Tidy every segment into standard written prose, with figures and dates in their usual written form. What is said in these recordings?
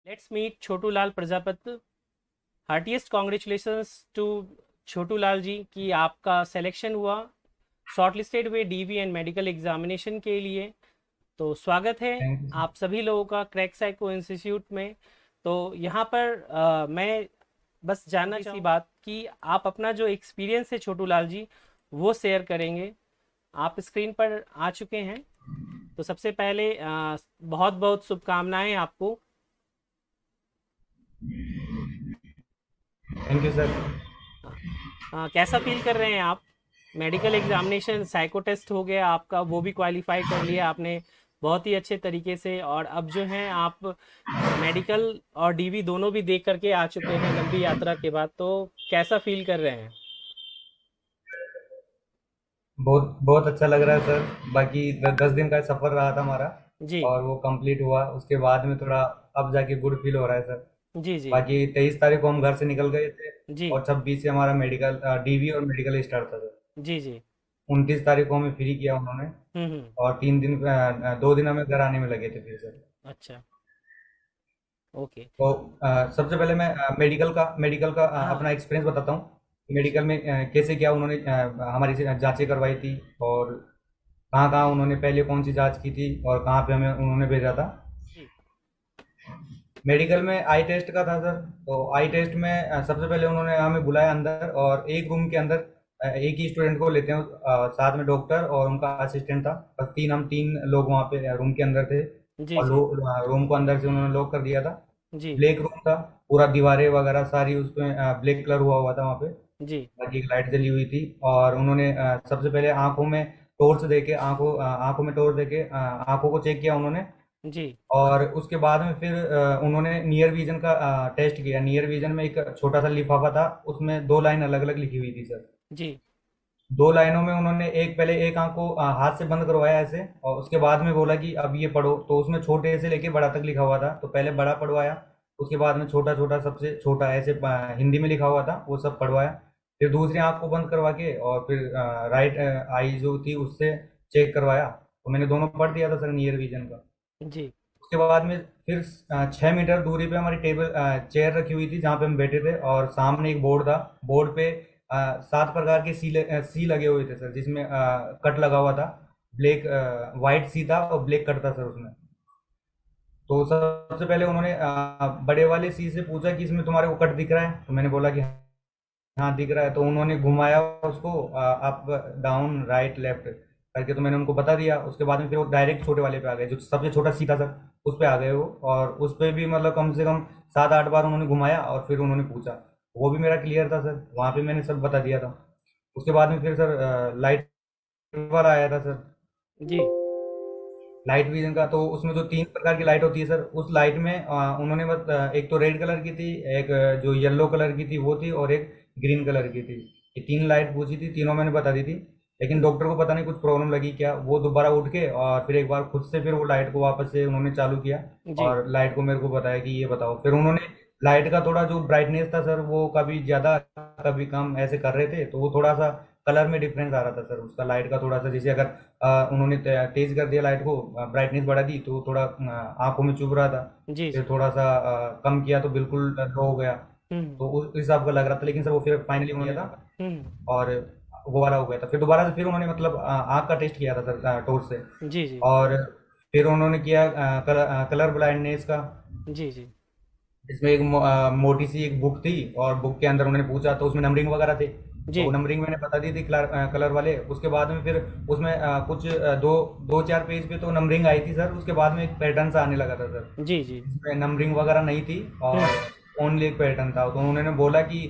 Let's meet Chhotu Lal Prajapati. Heartiest congratulations to Chhotu Lal ji कि आपका selection हुआ शॉर्टलिस्टेड हुए डीवी एंड मेडिकल एग्जामिनेशन के लिए. तो स्वागत है थैंक यू सर। आप सभी लोगों का क्रैक साइको इंस्टीट्यूट में. तो यहाँ पर मैं बस जानना सी बात कि आप अपना जो एक्सपीरियंस है छोटू लाल जी वो शेयर करेंगे. आप स्क्रीन पर आ चुके हैं. तो सबसे पहले बहुत बहुत शुभकामनाएं आपको. Thank you sir. कैसा फील कर रहे हैं आप? मेडिकल एग्जामिनेशन साइको टेस्ट हो गया आपका, वो भी क्वालिफाई कर लिया आपने बहुत ही अच्छे तरीके से. और अब जो है आप मेडिकल और डीवी दोनों भी देख करके आ चुके हैं लंबी यात्रा के बाद. तो कैसा फील कर रहे हैं? बहुत बहुत अच्छा लग रहा है सर। बाकी 10 दिन का सफर रहा था हमारा जी और वो कंप्लीट हुआ। उसके बाद में थोड़ा अब जाके गुड फील हो रहा है सर। जी जी बाकी 23 तारीख को हम घर से निकल गए थे जी और 26 से हमारा मेडिकल डीवी और मेडिकल स्टार्ट था सर। जी जी. 29 तारीख को हमें फ्री किया उन्होंने हम्म. और 3 दिन 2 दिन हमें घर आने में लगे थे फिर सर। अच्छा. ओके. तो सबसे पहले मैं मेडिकल का हाँ. अपना एक्सपीरियंस बताता हूँ। जी मेडिकल में कैसे क्या उन्होंने हमारी जांचें करवाई थी और कहाँ कहाँ उन्होंने पहले कौन सी जांच की थी और कहाँ पे हमें उन्होंने भेजा था। जी मेडिकल में आई टेस्ट का था सर। तो आई टेस्ट में सबसे पहले उन्होंने हमें बुलाया अंदर और एक रूम के अंदर एक ही स्टूडेंट को लेते हैं। साथ में डॉक्टर और उनका असिस्टेंट था। बस हम तीन लोग वहाँ पे रूम के अंदर थे जी और जी रूम को अंदर से उन्होंने लॉक कर दिया था। जी ब्लैक रूम था। पूरा दीवारें वगैरह सारी उसमें ब्लैक कलर हुआ हुआ था वहाँ पे। जी बाकी एक लाइट जली हुई थी और उन्होंने सबसे पहले आंखों में टॉर्च देके आंखों में टॉर्च देके आंखों को चेक किया उन्होंने। जी और उसके बाद में फिर उन्होंने नियर विजन का टेस्ट किया। नियर विजन में एक छोटा सा लिफाफा था, उसमें दो लाइन अलग अलग लिखी हुई थी सर। जी दो लाइनों में उन्होंने पहले एक आंख को हाथ से बंद करवाया ऐसे और उसके बाद में बोला कि अब ये पढ़ो। तो उसमें छोटे से लेके बड़ा तक लिखा हुआ था, तो पहले बड़ा पढ़वाया। उसके बाद में छोटा छोटा सबसे छोटा ऐसे हिंदी में लिखा हुआ था वो सब पढ़वाया। फिर दूसरी आंख को बंद करवा के और फिर राइट आई जो थी उससे चेक करवाया। तो मैंने दोनों पढ़ दिया था सर नियर विजन का। जी उसके बाद में फिर 6 मीटर दूरी पे हमारी टेबल चेयर रखी हुई थी जहाँ पे हम बैठे थे और सामने एक बोर्ड था। बोर्ड पे 7 प्रकार के सी लगे हुए थे सर, जिसमें कट लगा हुआ था। ब्लैक वाइट सी था और ब्लैक कट था सर उसमें। तो सबसे पहले उन्होंने बड़े वाले सी से पूछा कि इसमें तुम्हारे को कट दिख रहा है। तो मैंने बोला कि हाँ दिख रहा है। तो उन्होंने घुमाया उसको अप डाउन राइट लेफ्ट करके, तो मैंने उनको बता दिया। उसके बाद में फिर वो डायरेक्ट छोटे वाले पे आ गए जो सबसे छोटा सीधा सर, उस पे आ गए वो। और उस पे भी मतलब कम से कम 7-8 बार उन्होंने घुमाया और फिर उन्होंने पूछा। वो भी मेरा क्लियर था सर, वहाँ पे मैंने सब बता दिया था। उसके बाद में फिर सर लाइट वाला आया था सर। जी लाइट विजन का तो उसमें जो 3 प्रकार की लाइट होती है सर, उस लाइट में उन्होंने बस एक तो रेड कलर की थी, एक जो येलो कलर की थी वो थी और एक ग्रीन कलर की थी। ये तीन लाइट पूछी थी, तीनों मैंने बता दी थी। लेकिन डॉक्टर को पता नहीं कुछ प्रॉब्लम लगी क्या, वो दोबारा उठ के और फिर एक बार खुद से फिर वो लाइट को वापस से उन्होंने चालू किया जी और लाइट को मेरे को बताया कि ये बताओ। फिर उन्होंने लाइट का थोड़ा जो ब्राइटनेस था सर वो कभी ज़्यादा कभी कम ऐसे कर रहे थे, तो वो थोड़ा सा कलर में डिफरेंस आ रहा था सर उसका लाइट का थोड़ा सा। जैसे अगर उन्होंने तेज कर दिया लाइट को, ब्राइटनेस बढ़ा दी तो थोड़ा आंखों में चुभ रहा था। जी फिर जी. थोड़ा सा कम किया तो बिल्कुल लो हो गया। हम्म तो उस हिसाब का लग रहा था, लेकिन सर वो फिर फाइनली हो गया था हम्म. और वो वाला हो गया था। फिर दोबारा से फिर उन्होंने मतलब आँख का टेस्ट किया था सर टॉर्च से। जी जी और फिर उन्होंने किया कलर ब्लाइंडनेस का। जी जी इसमें एक मोटी सी एक बुक थी और बुक के अंदर उन्होंने पूछा तो उसमें नंबरिंग वगैरह थे। तो जी नंबरिंग मैंने बता दी थी कलर वाले। उसके बाद में फिर उसमें कुछ दो दो चार पेज पे तो नंबरिंग आई थी सर। उसके बाद में एक पैटर्न सा आने लगा था सर, जी जी. जिसमें नंबरिंग वगैरह नहीं थी और हम्म. ओनली एक पैटर्न था। तो उन्होंने बोला कि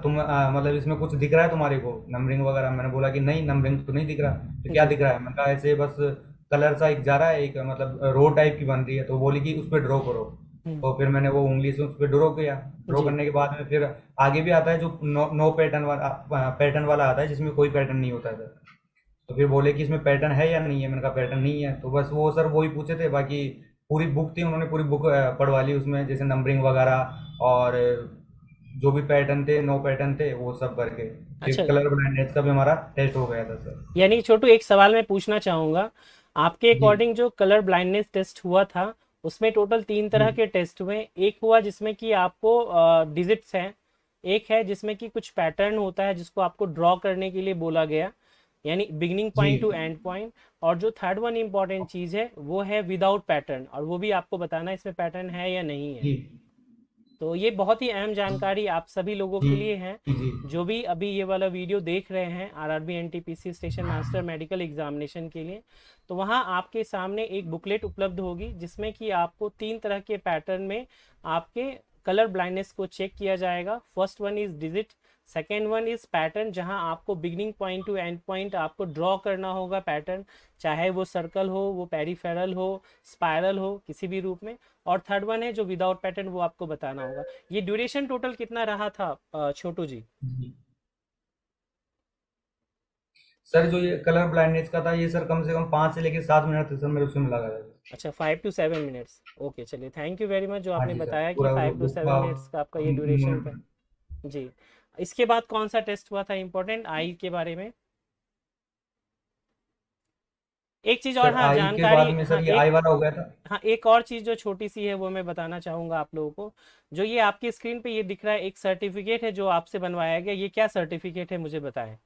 तुम मतलब इसमें कुछ दिख रहा है तुम्हारे को नंबरिंग वगैरह। मैंने बोला कि नहीं नंबरिंग तो नहीं दिख रहा। तो क्या जी. दिख रहा है? मैंने कहा ऐसे बस कलर सा एक जा रहा है, एक मतलब रो टाइप की बन रही है। तो बोली कि उस पर ड्रॉ करो। हम्म. तो फिर मैंने वो उंगली से उस पर ड्रॉ किया। ड्रॉ जी करने के बाद में फिर आगे भी आता है जो नो पैटर्न वाला आता है जिसमें कोई पैटर्न नहीं होता है सर। तो फिर बोले कि इसमें पैटर्न है या नहीं है। मैंने कहा पैटर्न नहीं है। तो बस वो सर वो ही पूछे थे। बाकी पूरी बुक थी, उन्होंने पूरी बुक पढ़वा ली उसमें जैसे नंबरिंग वगैरह और जो भी पैटर्न थे नो पैटर्न थे वो सब करके फिर अच्छा. कलर ब्लाइंडनेस का भी हमारा टेस्ट हो गया था सर। यानी छोटू एक सवाल मैं पूछना चाहूँगा. आपके जी अकॉर्डिंग जो कलर ब्लाइंडनेस टेस्ट हुआ था उसमें टोटल 3 जी तरह के टेस्ट हुए। एक हुआ जिसमें कि आपको डिजिट्स हैं, एक है जिसमें कि कुछ पैटर्न होता है जिसको आपको ड्रॉ करने के लिए बोला गया, यानी बिगिनिंग जी पॉइंट टू एंड पॉइंट। और जो थर्ड वन इंपॉर्टेंट चीज़ है वो है विदाउट पैटर्न, और वो भी आपको बताना है इसमें पैटर्न है या नहीं है। जी तो ये बहुत ही अहम जानकारी आप सभी लोगों जी के लिए है, जी जो भी अभी ये वाला वीडियो देख रहे हैं RRB NTPC station master medical examination के लिए। तो वहाँ आपके सामने एक बुकलेट उपलब्ध होगी जिसमें कि आपको 3 तरह के पैटर्न में आपके कलर ब्लाइंडनेस को चेक किया जाएगा। First one is digit, second one is pattern, जहां आपको beginning point to end point आपको ड्रॉ करना होगा पैटर्न, चाहे वो सर्कल हो, वो पेरीफेरल हो, स्पायरल हो, किसी भी रूप में। और थर्ड वन है जो विदाउट पैटर्न, वो आपको बताना होगा। ये ड्यूरेशन टोटल कितना रहा था छोटू जी? जी। सर जो ये कलर ब्लाइंडनेस का था, ये सर कम से कम 5 से लेके 7 मिनट तक सर मेरे उसमें लगा था। अच्छा, 5 to 7 मिनट्स। ओके, चलिए थैंक यू वेरी मच जो हाँ आपने जी सर, बताया कि पूरा वो 5 to 7 मिनट्स का आपका ये ड्यूरेशन था। जी। इसके बाद कौन सा टेस्ट हुआ था इंपॉर्टेंट आई के बारे में? एक चीज और, सर हाँ आई के बाद जानकारी, में हाँ सर ये एक, आई वाला हो गया था। हाँ एक और चीज जो छोटी सी है वो मैं बताना चाहूंगा आप लोगों को। जो ये आपकी स्क्रीन पे ये दिख रहा है एक सर्टिफिकेट है जो आपसे बनवाया गया, ये क्या सर्टिफिकेट है मुझे बताएं।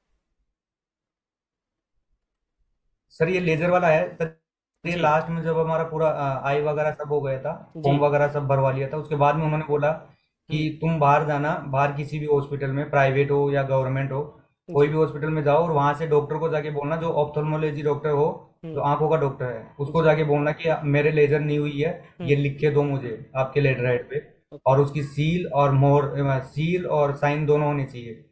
सर ये लेजर वाला है सर। ये जी लास्ट में जब हमारा पूरा आई वगैरह सब हो गया था, जी। फॉर्म वगैरह सब भरवा लिया था, उसके बाद में उन्होंने बोला कि हम्म। तुम बाहर जाना, बाहर किसी भी हॉस्पिटल में, प्राइवेट हो या गवर्नमेंट हो, कोई जी। भी हॉस्पिटल में जाओ और वहां से डॉक्टर को जाके बोलना, जो ऑप्थेल्मोलॉजी डॉक्टर हो, जो हम्म। आंखों का डॉक्टर है, उसको जी। जाके बोलना कि मेरे लेजर नहीं हुई है, ये हम्म। लिख के दो मुझे आपके लेटर हेड पे। ओके। और उसकी सील और मोहर, सील और साइन दोनों होनी चाहिए।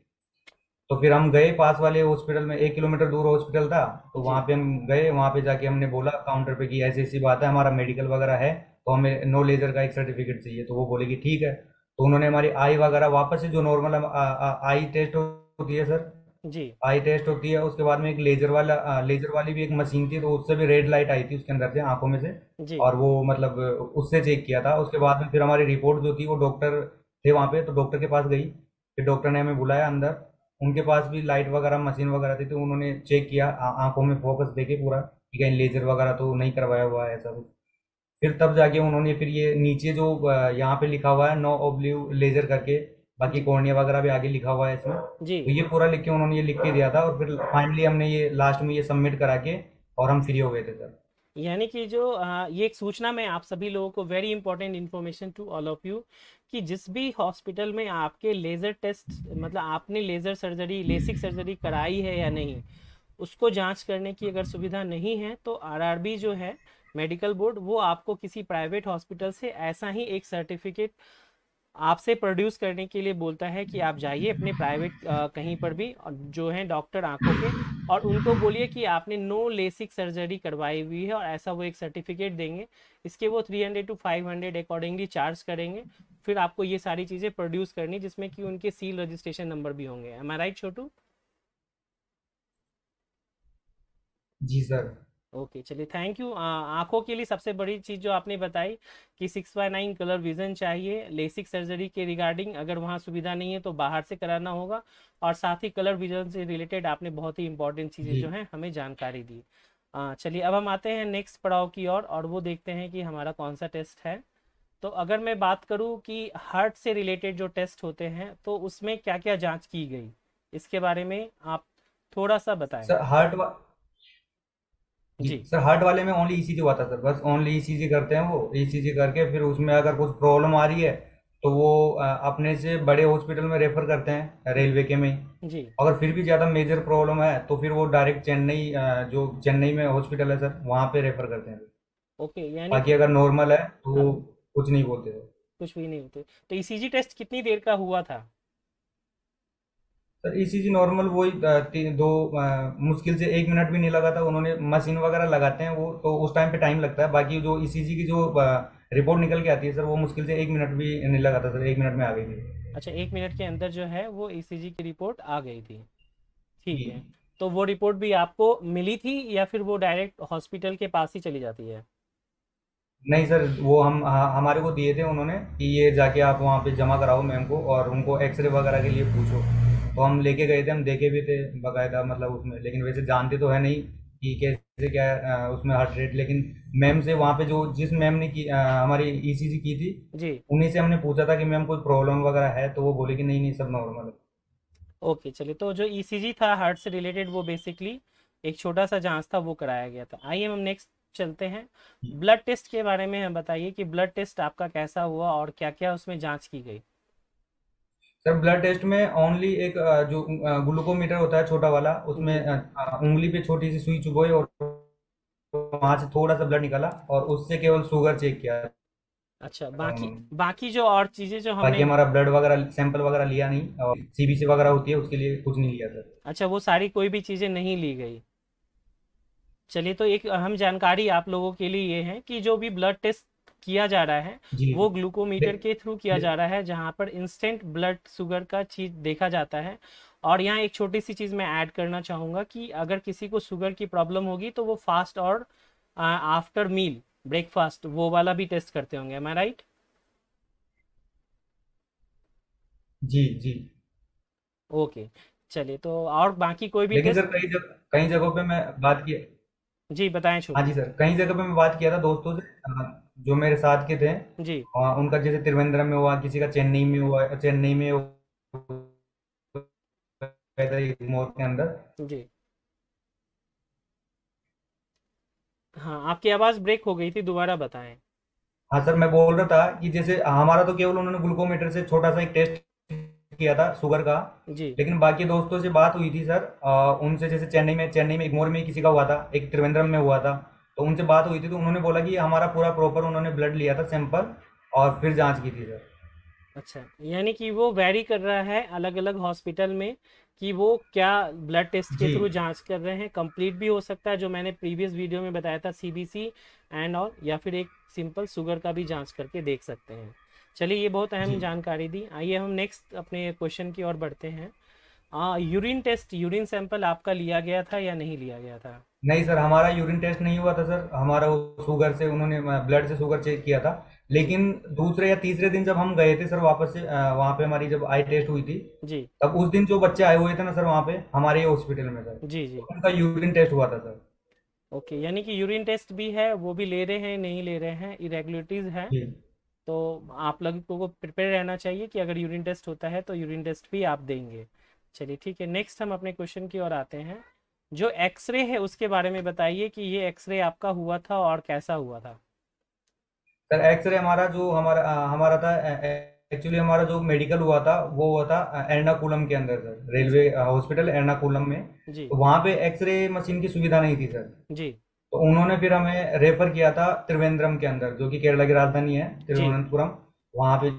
तो फिर हम गए पास वाले हॉस्पिटल में, 1 किलोमीटर दूर हॉस्पिटल था, तो वहां जी। पे हम गए, वहां पे जाके हमने बोला काउंटर पे कि ऐसी ऐसी बात है, हमारा मेडिकल वगैरह है, तो हमें नो लेजर का एक सर्टिफिकेट चाहिए। तो वो बोले कि ठीक है। तो उन्होंने हमारी आई वगैरह वापस से, जो नॉर्मल आई टेस्ट होती है सर, जी। आई टेस्ट होती है, उसके बाद में एक लेजर वाला, लेजर वाली भी एक मशीन थी, तो उससे भी रेड लाइट आई थी उसके अंदर से, आंखों में से। जी। और वो मतलब उससे चेक किया था। उसके बाद में फिर हमारी रिपोर्ट जो थी, वो डॉक्टर थे वहाँ पे, तो डॉक्टर के पास गई। फिर डॉक्टर ने हमें बुलाया अंदर, उनके पास भी लाइट वगैरह मशीन वगैरह थी, तो उन्होंने चेक किया आंखों में फोकस देके पूरा, कि कहीं लेजर वगैरह तो नहीं करवाया हुआ है ऐसा कुछ। फिर तब जाके उन्होंने फिर ये नीचे जो यहाँ पे लिखा हुआ है नो ऑब्लिव लेजर करके, बाकी जी। कॉर्निया वगैरह भी आगे लिखा हुआ है इसमें, जी। तो ये पूरा लिख के उन्होंने ये लिख के दिया था। और फिर फाइनली हमने ये लास्ट में ये सबमिट करा के, और हम फ्री हो गए थे सर। यानी कि जो ये एक सूचना मैं आप सभी लोगों को, very important information to all of you, कि जिस भी हॉस्पिटल में आपके लेज़र टेस्ट, मतलब आपने लेज़र सर्जरी, लेसिक सर्जरी कराई है या नहीं, उसको जांच करने की अगर सुविधा नहीं है तो आरआरबी जो है मेडिकल बोर्ड, वो आपको किसी प्राइवेट हॉस्पिटल से ऐसा ही एक सर्टिफिकेट आपसे प्रोड्यूस करने के लिए बोलता है कि आप जाइए अपने प्राइवेट कहीं पर भी, जो है डॉक्टर आंखों के, और उनको बोलिए कि आपने नो लेसिक सर्जरी करवाई हुई है, और ऐसा वो एक सर्टिफिकेट देंगे। इसके वो 300 to 500 अकॉर्डिंगली चार्ज करेंगे। फिर आपको ये सारी चीज़ें प्रोड्यूस करनी, जिसमें कि उनके सील रजिस्ट्रेशन नंबर भी होंगे। एम आई राइट छोटू? जी सर। ओके, चलिए थैंक यू। आंखों के लिए सबसे बड़ी चीज़ जो आपने बताई कि 6/9 कलर विजन चाहिए, लेसिक सर्जरी के रिगार्डिंग अगर वहाँ सुविधा नहीं है तो बाहर से कराना होगा, और साथ ही कलर विजन से रिलेटेड आपने बहुत ही इंपॉर्टेंट चीज़ें जी जो हैं हमें जानकारी दी। चलिए अब हम आते हैं नेक्स्ट पड़ाव की ओर, और वो देखते हैं कि हमारा कौन सा टेस्ट है। तो अगर मैं बात करूँ कि हार्ट से रिलेटेड जो टेस्ट होते हैं तो उसमें क्या क्या जाँच की गई, इसके बारे में आप थोड़ा सा बताएं। सर जी जी। सर, हार्ट वाले में ओनली ईसीजी हुआ था सर, बस ओनली ईसीजी करते हैं वो। ईसीजी करके फिर उसमें अगर कुछ प्रॉब्लम आ रही है, तो वो अपने से बड़े हॉस्पिटल में रेफर करते हैं, रेलवे के में ही। जी। अगर फिर भी ज़्यादा मेजर प्रॉब्लम है तो फिर वो डायरेक्ट चेन्नई, जो चेन्नई में हॉस्पिटल है सर, वहाँ पे रेफर करते हैं। ओके, यानी बाकी कि अगर नॉर्मल है तो हाँ, वो कुछ नहीं बोलते वो। कुछ भी नहीं होते। तो ईसीजी टेस्ट कितनी देर का हुआ था? सर ईसीजी नॉर्मल वही मुश्किल से 1 मिनट भी नहीं लगा था। उन्होंने मशीन वगैरह लगाते हैं वो, तो उस टाइम पे टाइम लगता है। बाकी जो ईसीजी की जो रिपोर्ट निकल के आती है सर, वो मुश्किल से 1 मिनट भी नहीं लगा था सर, 1 मिनट में आ गई थी। अच्छा, 1 मिनट के अंदर जो है वो ईसीजी की रिपोर्ट आ गई थी। ठीक जी। है। तो वो रिपोर्ट भी आपको मिली थी या फिर वो डायरेक्ट हॉस्पिटल के पास ही चली जाती है? नहीं सर, वो हमारे को दिए थे उन्होंने, कि ये जाके आप वहाँ पे जमा कराओ मैम को, और उनको एक्सरे वगैरह के लिए पूछो। तो हम लेके गए थे, हम देखे भी थे बकायदा, मतलब उसमें, लेकिन वैसे जानते तो है नहीं कि कैसे क्या उसमें हार्ट रेट। लेकिन मैम से वहाँ पे जो जिस मैम ने की हमारी ईसीजी की थी, जी। उन्हीं से हमने पूछा था कि मैम कोई प्रॉब्लम वगैरह है, तो वो बोले कि नहीं नहीं सब नॉर्मल है। ओके, चलिए, तो जो ईसीजी था हार्ट से रिलेटेड, वो बेसिकली एक छोटा सा जांच था, वो कराया गया था। आइए हम नेक्स्ट चलते हैं। ब्लड टेस्ट के बारे में हम बताइए कि ब्लड टेस्ट आपका कैसा हुआ और क्या क्या उसमें जांच की गई। सर ब्लड टेस्ट में ओनली एक जो ग्लूकोमीटर होता है छोटा वाला, उसमें जी। उंगली पे छोटी सी सुई चुभोई और वहां से थोड़ा सा ब्लड निकाला और उससे केवल शुगर चेक किया अच्छा, था बाकी उन्होंने। बाकी जो और चीज़ें जो बाकी हमने। हमारा ब्लड वगैरह सैंपल वगैरह लिया नहीं, और सीबीसी वगैरह होती है उसके लिए कुछ नहीं लिया सर। अच्छा, वो सारी कोई भी चीज़ें नहीं ली गई। चलिए, तो एक अहम जानकारी आप लोगों के लिए ये है कि जो भी ब्लड टेस्ट किया जा रहा है, जी। वो ग्लूकोमीटर ले, के थ्रू किया ले, जा रहा है, जहाँ पर इंस्टेंट ब्लड शुगर का चीज़ देखा जाता है। और यहाँ एक छोटी सी चीज़ मैं ऐड करना चाहूँगा कि अगर किसी को शुगर की प्रॉब्लम होगी तो वो फास्ट और आफ्टर मील ब्रेकफास्ट वो वाला भी टेस्ट करते होंगे, एम आई राइट? जी जी। ओके, चलिए, तो और बाकी कोई भी लेकिन टेस्ट। सर कई जगहों पे मैं बात की। जी, बताएं हाँ छोटू। जी सर, कई जगह पे मैं बात किया था दोस्तों से, जो मेरे साथ के थे। जी। उनका जैसे त्रिवेंद्रम में हुआ, किसी का चेन्नई में हुआ, चेन्नई में गए थे मोर के अंदर। जी। हाँ, आपकी आवाज़ ब्रेक हो गई थी, दोबारा बताएं। हाँ सर, मैं बोल रहा था कि जैसे हमारा तो केवल उन्होंने ग्लूकोमीटर से छोटा सा एक टेस्ट किया था शुगर का। जी। लेकिन बाकी दोस्तों से बात हुई थी सर, उनसे जैसे चेन्नई में इग्मोर में किसी का हुआ था, एक त्रिवेंद्रम में हुआ था। तो उनसे बात हुई थी तो उन्होंने बोला कि हमारा पूरा प्रॉपर उन्होंने ब्लड लिया था सैंपल, और फिर जांच की थी सर। अच्छा, यानी कि वो वैरी कर रहा है अलग अलग हॉस्पिटल में कि वो क्या ब्लड टेस्ट के जी थ्रू जांच कर रहे हैं। कंप्लीट भी हो सकता है, जो मैंने प्रीवियस वीडियो में बताया था, सीबीसी एंड और, या फिर एक सिंपल शुगर का भी जांच करके देख सकते हैं। चलिए, ये बहुत जी। अहम जानकारी दी। आइए हम नेक्स्ट अपने क्वेश्चन की ओर बढ़ते हैं। यूरिन टेस्ट, यूरिन सैंपल आपका लिया गया था या नहीं लिया गया था? नहीं सर, हमारा यूरिन टेस्ट नहीं हुआ था सर। हमारा वो शुगर से उन्होंने ब्लड से शुगर चेक किया था। जी। लेकिन दूसरे या तीसरे दिन जब हम गए थे सर वापस से, वहाँ पे हमारी जब आई टेस्ट हुई थी, जी। तब उस दिन जो बच्चे आए हुए थे ना सर वहाँ पे हमारे हॉस्पिटल में सर, जी। जी। उनका यूरिन टेस्ट हुआ था सर। ओके, यानी कि यूरिन टेस्ट भी है, वो भी ले रहे हैं, नहीं ले रहे हैं, इरेगुलरिटीज़ है। जी तो आप लोगों को प्रिपेयर रहना चाहिए कि अगर यूरिन टेस्ट होता है तो यूरिन टेस्ट भी आप देंगे। चलिए, ठीक है, नेक्स्ट हम अपने क्वेश्चन की ओर आते हैं। जो एक्सरे है उसके बारे में बताइए कि ये एक्सरे आपका हुआ था और कैसा हुआ था। सर, एक्सरे हमारा जो हमारा था, एक्चुअली हमारा जो मेडिकल हुआ था वो हुआ था एर्नाकुलम के अंदर सर, जी। रेलवे हॉस्पिटल एर्नाकुलम में। जी। तो वहाँ पे एक्सरे मशीन की सुविधा नहीं थी सर। जी। तो उन्होंने फिर हमें रेफर किया था त्रिवेंद्रम के अंदर, जो कि केरला की राजधानी है जी। तिरुवनंतपुरम। वहाँ पे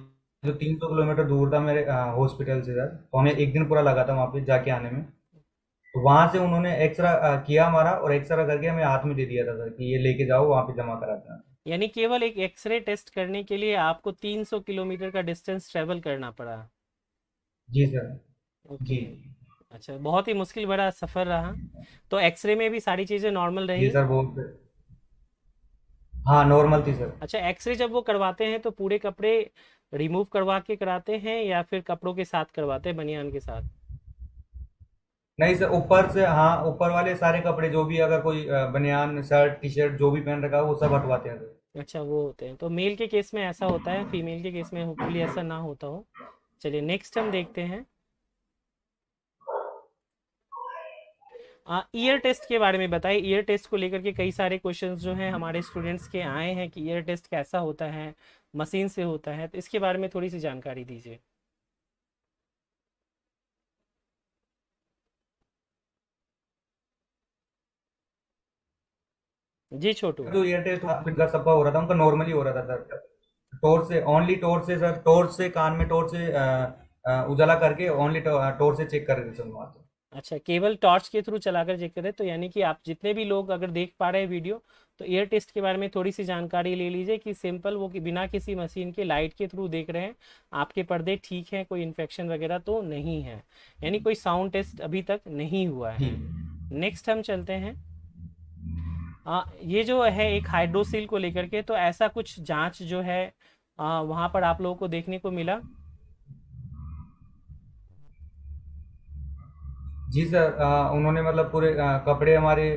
जो 300 किलोमीटर दूर था मेरे हॉस्पिटल से सर, तो हमें एक दिन पूरा लगा था वहाँ पे जाके आने में। तो वहां से उन्होंने एक्सरा किया हमारा, और एक्सरा करके हमें हाथ में दे दिया था सर कि ये लेके जाओ वहाँ पे जमा करा देना। यानी केवल एक एक्सरे टेस्ट करने के लिए आपको 300 किलोमीटर का डिस्टेंस ट्रेवल करना पड़ा। जी सर। जी ओके। अच्छा, बहुत ही मुश्किल भरा सफ़र रहा। तो एक्सरे में भी सारी चीज़ें नॉर्मल जी रही? सर, बहुत। हाँ नॉर्मल थी सर। अच्छा, एक्सरे जब वो करवाते हैं तो पूरे कपड़े रिमूव करवा के कराते हैं या फिर कपड़ों के साथ करवाते हैं, बनियान के साथ? नहीं सर, ऊपर से, हाँ ऊपर वाले सारे कपड़े जो भी, अगर कोई बनियान शर्ट टी शर्ट जो भी पहन रखा है वो सब हटवाते हैं सर। अच्छा, वो होते हैं। तो मेल के केस में ऐसा होता है, फीमेल के केस में होपफुली ऐसा ना होता हो। चलिए, नेक्स्ट हम देखते हैं। ईयर टेस्ट के बारे में बताइए। ईयर टेस्ट को लेकर के कई सारे क्वेश्चंस जो हैं हमारे स्टूडेंट्स के आए हैं कि ईयर टेस्ट कैसा होता है, मशीन से होता है, तो इसके बारे में थोड़ी सी जानकारी दीजिए। जी छोटू। जो ईयर टेस्ट जिनका सबका हो रहा था उनका नॉर्मली हो रहा था सर। टॉर्च से, ओनली टॉर्च से सर, टॉर्च से कान में टॉर्च से उजाला करके ओनली टॉर्च से चेक कर रहे थे सर वहाँ पे। अच्छा, केवल टॉर्च के थ्रू चलाकर चेक करें, तो यानी कि आप जितने भी लोग अगर देख पा रहे हैं वीडियो, तो एयर टेस्ट के बारे में थोड़ी सी जानकारी ले लीजिए कि सिंपल वो कि बिना किसी मशीन के लाइट के थ्रू देख रहे हैं, आपके पर्दे ठीक हैं, कोई इन्फेक्शन वगैरह तो नहीं है, यानी कोई साउंड टेस्ट अभी तक नहीं हुआ जी है। नेक्स्ट हम चलते हैं। ये जो है एक हाइड्रोसिल को लेकर के, तो ऐसा कुछ जांच जो है वहाँ पर आप लोगों को देखने को मिला? जी सर, उन्होंने मतलब पूरे कपड़े हमारे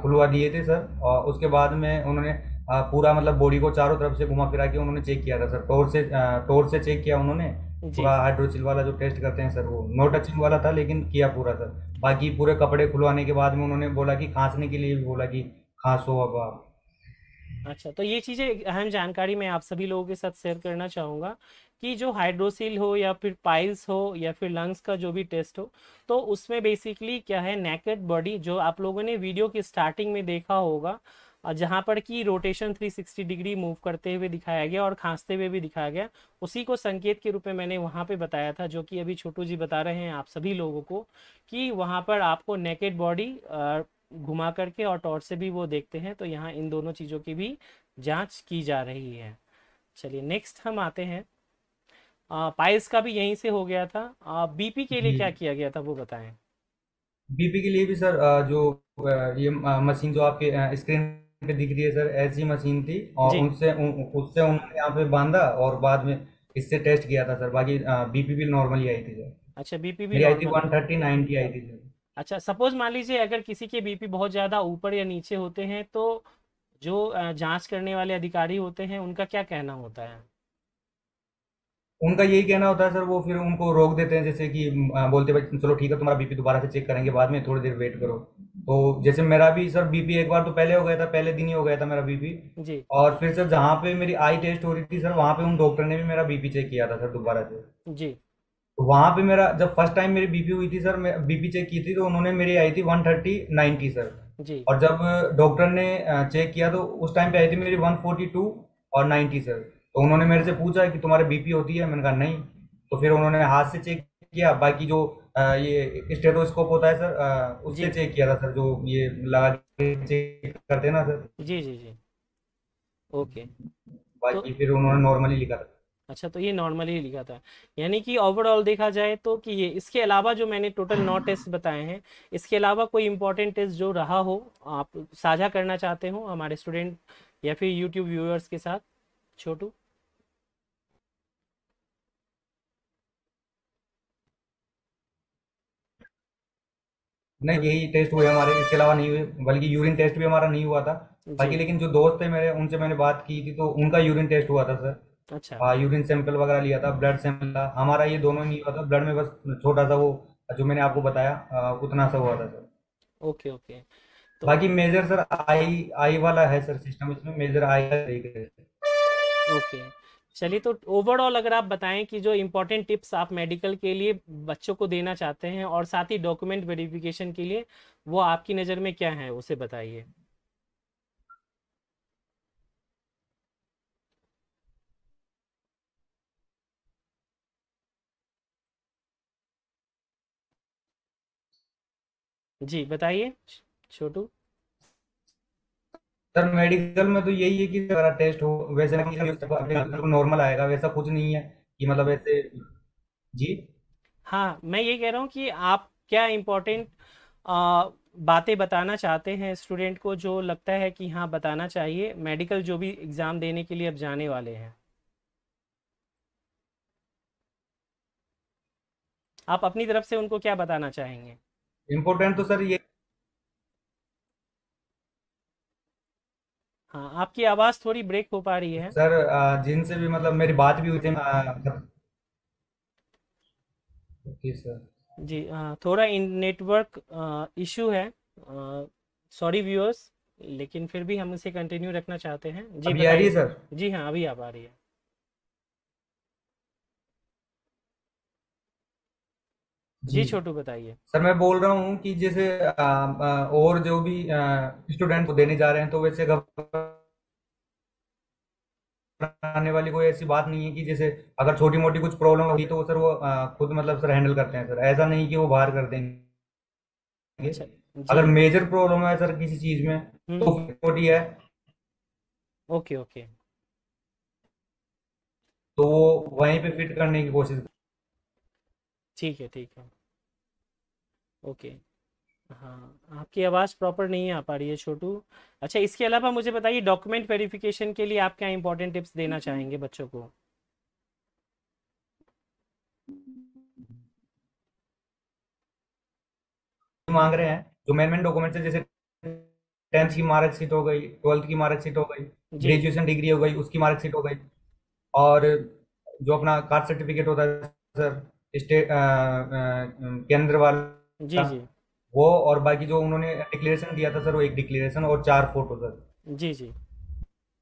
खुलवा दिए थे सर, और उसके बाद में उन्होंने पूरा मतलब बॉडी को चारों तरफ से घुमा फिरा के उन्होंने चेक किया था सर। टोर से चेक किया उन्होंने। जी। पूरा हाइड्रोसिल वाला जो टेस्ट करते हैं सर, वो नो टचिंग वाला था, लेकिन किया पूरा सर। बाकी पूरे कपड़े खुलवाने के बाद में उन्होंने बोला कि खांसने के लिए भी बोला कि खांसो अब आप। अच्छा, तो ये चीज़ें अहम जानकारी मैं आप सभी लोगों के साथ शेयर करना चाहूँगा कि जो हाइड्रोसील हो या फिर पाइल्स हो या फिर लंग्स का जो भी टेस्ट हो, तो उसमें बेसिकली क्या है, नेकेड बॉडी जो आप लोगों ने वीडियो की स्टार्टिंग में देखा होगा, जहाँ पर कि रोटेशन 360 डिग्री मूव करते हुए दिखाया गया और खांसते हुए भी दिखाया गया, उसी को संकेत के रूप में मैंने वहाँ पे बताया था, जो कि अभी छोटू जी बता रहे हैं आप सभी लोगों को कि वहाँ पर आपको नेकेड बॉडी घुमा करके और टॉर्च से भी वो देखते हैं, तो यहाँ इन दोनों चीज़ों की भी जांच की जा रही है। चलिए नेक्स्ट हम आते हैं। पाइल्स का भी यहीं से हो गया था। बीपी के लिए जी। क्या किया गया था वो बताएं। बीपी के लिए भी सर, जो ये मशीन जो आपके स्क्रीन पे दिख रही है सर, ऐसी मशीन थी, और जी। उससे उन्होंने यहाँ पे बांधा और बाद में इससे टेस्ट किया था सर। बाकी बीपी भी नॉर्मली आई थी सर। अच्छा, बीपी भी मेरी आई थी नॉर्मल है। 130/90 आई थी सर। अच्छा, सपोज मान लीजिए अगर किसी के बीपी बहुत ज़्यादा ऊपर या नीचे होते हैं, तो जो जांच करने वाले अधिकारी होते हैं उनका क्या कहना होता है। उनका यही कहना होता है सर, वो फिर उनको रोक देते हैं, जैसे कि बोलते भाई चलो ठीक है, तुम्हारा बीपी दोबारा से चेक करेंगे बाद में, थोड़ी देर वेट करो। तो जैसे मेरा भी सर बीपी एक बार तो पहले हो गया था, पहले दिन ही हो गया था मेरा बीपी। जी। और फिर सर जहाँ पे मेरी आई टेस्ट हो रही थी सर, वहाँ पे उन डॉक्टर ने भी मेरा बीपी चेक किया था सर दोबारा से। जी। तो वहाँ पे मेरा जब फर्स्ट टाइम मेरी बीपी हुई थी सर, मैं बीपी चेक की थी, तो उन्होंने मेरी आई थी 130/90 सर। जी। और जब डॉक्टर ने चेक किया तो उस टाइम पे आई थी मेरी 142/90 सर। तो उन्होंने मेरे से पूछा कि तुम्हारे बीपी होती है, मैंने कहा नहीं। तो फिर उन्होंने हाथ से चेक किया, बाकी जो ये स्टेथोस्कोप होता है सर, उससे जी। चेक किया था सर, जो ये लगा के चेक करते हैं ना सर। जी। जी। जी। ओके। तो बाकी फिर उन्होंने नॉर्मली लिखा था। अच्छा, तो ये नॉर्मली लिखा था। यानी कि ओवरऑल देखा जाए तो कि ये इसके अलावा जो मैंने टोटल 9 टेस्ट बताए हैं, इसके अलावा कोई इंपॉर्टेंट टेस्ट जो रहा हो, आप साझा करना चाहते हो हमारे स्टूडेंट या फिर यूट्यूब व्यूअर्स के साथ, छोटू। नहीं, यही टेस्ट हुए हमारे, इसके अलावा नहीं हुए। बल्कि यूरिन टेस्ट भी हमारा नहीं हुआ था। बाकी जी। लेकिन जो दोस्त थे मेरे, उनसे मैंने बात की थी, तो उनका यूरिन टेस्ट हुआ था सर। अच्छा। हाँ, यूरिन सैंपल वगैरह लिया था, ब्लड सैंपल था हमारा, ये दोनों नहीं हुआ था। ब्लड में बस छोटा सा वो जो मैंने आपको बताया, उतना सा हुआ था सर। ओके। ओके। तो बाकी मेजर सर आई आई वाला है सर सिस्टम, इसमें मेजर आई का देख रहे हैं। ओके, चलिए तो ओवरऑल अगर आप बताएं कि जो इम्पोर्टेंट टिप्स आप मेडिकल के लिए बच्चों को देना चाहते हैं और साथ ही डॉक्यूमेंट वेरिफिकेशन के लिए, वो आपकी नज़र में क्या है उसे बताइए। जी बताइए, छोटू। सर मेडिकल में तो यही है कि अगर टेस्ट हो, वैसे नहीं नॉर्मल आएगा, वैसा कुछ नहीं है कि मतलब ऐसे। जी। हाँ, मैं ये कह रहा हूँ कि आप क्या इम्पोर्टेंट बातें बताना चाहते हैं स्टूडेंट को, जो लगता है कि हाँ बताना चाहिए मेडिकल जो भी एग्ज़ाम देने के लिए अब जाने वाले हैं। आप अपनी तरफ से उनको क्या बताना चाहेंगे। इम्पोर्टेंट तो सर ये। हाँ, आपकी आवाज़ थोड़ी ब्रेक हो पा रही है। सर जिनसे भी मतलब मेरी बात भी हुई थी, ओके सर। जी, थोड़ा इन नेटवर्क इशू है, सॉरी व्यूअर्स, लेकिन फिर भी हम इसे कंटिन्यू रखना चाहते हैं। जी अभी आ रही बताइए। है सर? जी हाँ, अभी आप आ रही है। जी जी छोटू बताइए। सर, मैं बोल रहा हूँ कि जैसे और जो भी स्टूडेंट को देने जा रहे हैं, तो वैसे घबराने वाली कोई ऐसी बात नहीं है। कि जैसे अगर छोटी मोटी कुछ प्रॉब्लम होगी तो सर वो खुद मतलब सर हैंडल करते हैं सर, ऐसा नहीं कि वो बाहर कर देंगे। अच्छा। जी। अगर मेजर प्रॉब्लम है सर किसी चीज में, तो हम्म। छोटी है, ओके। ओके। तो वो वहीं पे फिट करने की कोशिश। ठीक है, ठीक है। ओके। हाँ, आपकी आवाज़ प्रॉपर नहीं आ पा रही है छोटू। अच्छा, इसके अलावा मुझे बताइए डॉक्यूमेंट वेरिफिकेशन के लिए आप क्या इंपॉर्टेंट टिप्स देना चाहेंगे बच्चों को। मांग रहे हैं जो मेन मेन डॉक्यूमेंट्स है, जैसे 10th की मार्कशीट हो गई, 12th की मार्कशीट हो गई, जी ग्रेजुएशन डिग्री हो गई उसकी मार्कशीट हो गई, और जो अपना कास्ट सर्टिफिकेट होता है सर, स्टेट केंद्र जी वाला, जी वो, और बाकी जो उन्होंने डिक्लेरेशन दिया था सर, वो एक डिक्लेरेशन और 4 फोटो सर। जी जी।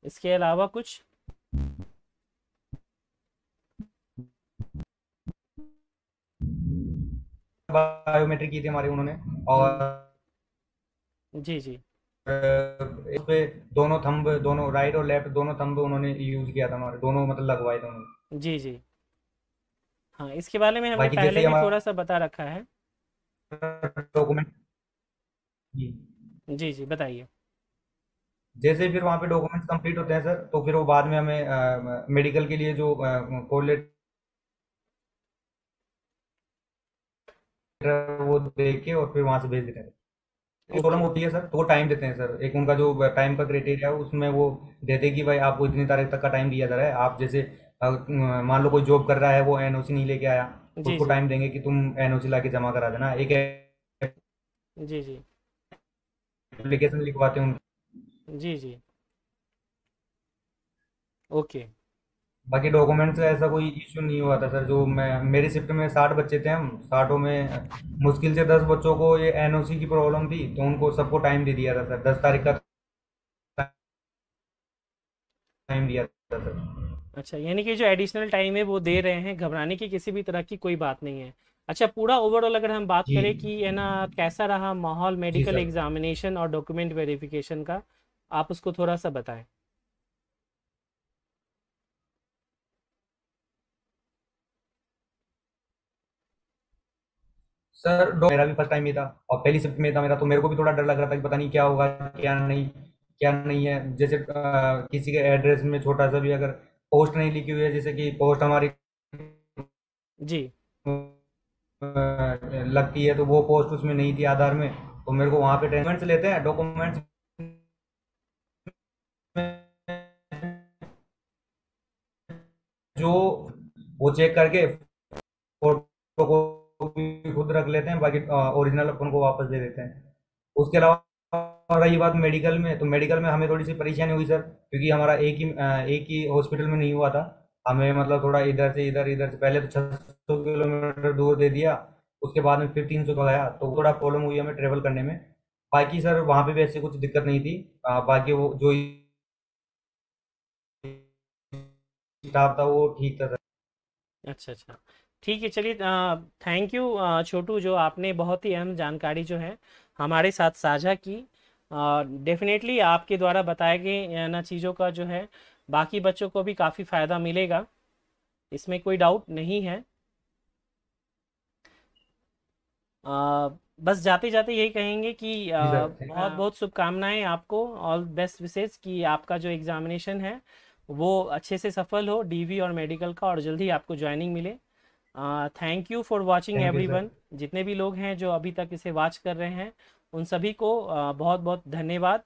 इसके अलावा कुछ? बायोमेट्रिक की थी हमारी उन्होंने, और हम्म, जी जी इस पे दोनों थंब, दोनों राइट और लेफ्ट दोनों थंब उन्होंने यूज किया था, हमारे दोनों मतलब लगवाए थे उन्होंने। जी जी। हाँ, इसके बारे में हमने बाकी जैसे पहले ही भी थोड़ा हमारा सा बता रखा है। डॉक्यूमेंट जी, जी जी, बताइए। जैसे ही फिर वहाँ पे डॉक्यूमेंट्स कंप्लीट होते हैं सर, तो फिर वो बाद में हमें मेडिकल के लिए जो कॉल लेटर वो दे के और फिर वहाँ से भेज देते हैं। Problem okay. होती है सर, तो वो टाइम देते हैं सर, एक उनका जो टाइम का क्राइटेरिया है उसमें वो देते हैं कि भाई आपको इतनी तारीख तक का टाइम दिया जा रहा है। आप जैसे मान लो कोई जॉब कर रहा है, वो एनओसी नहीं लेके आया, तो जी उसको जी टाइम देंगे कि तुम एनओसी ला के जमा करा देना, एक जी जी एप्लीकेशन लिखवाते हैं। जी जी। ओके। बाकी डॉक्यूमेंट से ऐसा कोई इश्यू नहीं हुआ था सर। जो मैं मेरी शिफ्ट में 60 बच्चे थे, हम 60 में मुश्किल से 10 बच्चों को ये एनओसी की प्रॉब्लम थी, तो उनको सबको टाइम दे दिया था सर, 10 तारीख का टाइम दिया था सर। अच्छा, यानी कि जो एडिशनल टाइम है वो दे रहे हैं, घबराने की किसी भी तरह की कोई बात नहीं है। अच्छा, पूरा ओवरऑल अगर हम बात जी करें कि है ना, कैसा रहा माहौल जी मेडिकल सर। एग्जामिनेशन और डॉक्यूमेंट वेरिफिकेशन का, आप उसको थोड़ा सा बताएं। सर मेरा भी फर्स्ट टाइम ही था और पहली शिफ्ट में था मेरा, तो मेरे को भी थोड़ा डर लग रहा था कि पता नहीं क्या होगा, क्या नहीं है। जैसे किसी के एड्रेस में छोटा सा भी अगर पोस्ट नहीं लिखी हुई है, जैसे कि पोस्ट हमारी जी लगती है, तो वो पोस्ट उसमें नहीं थी आधार में, तो मेरे को वहां पे डॉक्यूमेंट्स लेते हैं, डॉक्यूमेंट्स जो वो चेक करके फोटो को भी खुद रख लेते हैं, बाकी ओरिजिनल अपन को वापस दे देते हैं। उसके अलावा रही बात मेडिकल में, तो मेडिकल में हमें थोड़ी सी परेशानी हुई सर, क्योंकि हमारा एक ही हॉस्पिटल में नहीं हुआ था। हमें मतलब थोड़ा इधर से इधर, इधर से पहले तो 600 किलोमीटर दूर दे दिया, उसके बाद में फिर 300 का गया, तो थोड़ा प्रॉब्लम हुई हमें ट्रेवल करने में। बाकी सर वहाँ पे भी ऐसी कुछ दिक्कत नहीं थी। बाकी वो जो स्टाफ था वो ठीक था सर। अच्छा अच्छा। ठीक है, चलिए, थैंक यू छोटू, जो आपने बहुत ही अहम जानकारी जो है हमारे साथ साझा की। डेफिनेटली आपके द्वारा बताए गए ना चीज़ों का जो है बाकी बच्चों को भी काफ़ी फ़ायदा मिलेगा, इसमें कोई डाउट नहीं है। बस जाते जाते यही कहेंगे कि जी सर। बहुत बहुत शुभकामनाएं आपको, ऑल बेस्ट विशेस कि आपका जो एग्ज़ामिनेशन है वो अच्छे से सफल हो, डीवी और मेडिकल का, और जल्दी आपको ज्वाइनिंग मिले। Thank you for watching thank you sir. Everyone. जितने भी लोग हैं जो अभी तक इसे वॉच कर रहे हैं, उन सभी को बहुत बहुत धन्यवाद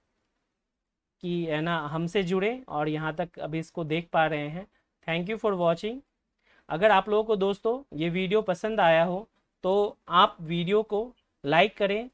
कि है ना हमसे जुड़े और यहाँ तक अभी इसको देख पा रहे हैं। Thank you for watching. अगर आप लोगों को दोस्तों ये वीडियो पसंद आया हो तो आप वीडियो को लाइक करें,